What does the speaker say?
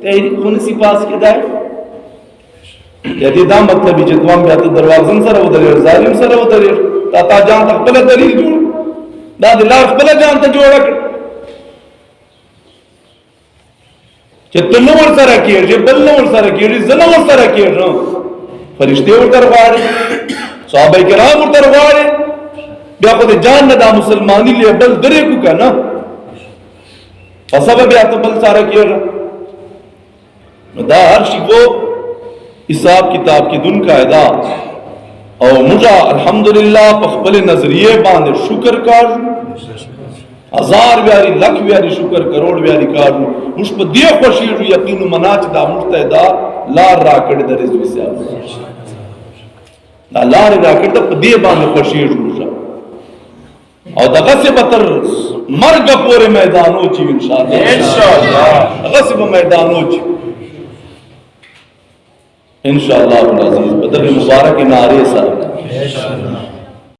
تحریک خونسی پاس کے دائے یعنی دا مطلبی جتوان بیاتا دروازن سر و دریر ظالم سر و دریر تا تا جان تک پلا دلیل جوڑ دا دلار پلا جان تک جوڑا کر چھ تنور سر کیر جی بلنور سر کیر جی زنور سر کیر فرشتے اور ترغوارے صحابہ کرام اور ترغوارے بیا خود جان ندا مسلمانی لئے بل درے کو کہنا فسبب بیاتا بل سارا کیر دا ہر شی کو حساب کتاب کی دن کا ادا اور مجھا الحمدللہ پخبل نظریے باندے شکر کار ہزار بیاری لکھ بیاری شکر کروڑ بیاری کار مجھ پر دیو خوشیر یقین و مناچ دا مجتہدہ لار راکڑ در ازوی سے آب لار راکڑ دا پر دیو باندے خوشیر مجھا اور دغا سے بطر مرگ پورے میدانوں چی انشاءاللہ دغا سے میدانوں چی انشاءاللہ العزیز بدر مبارک نعرے ساتھ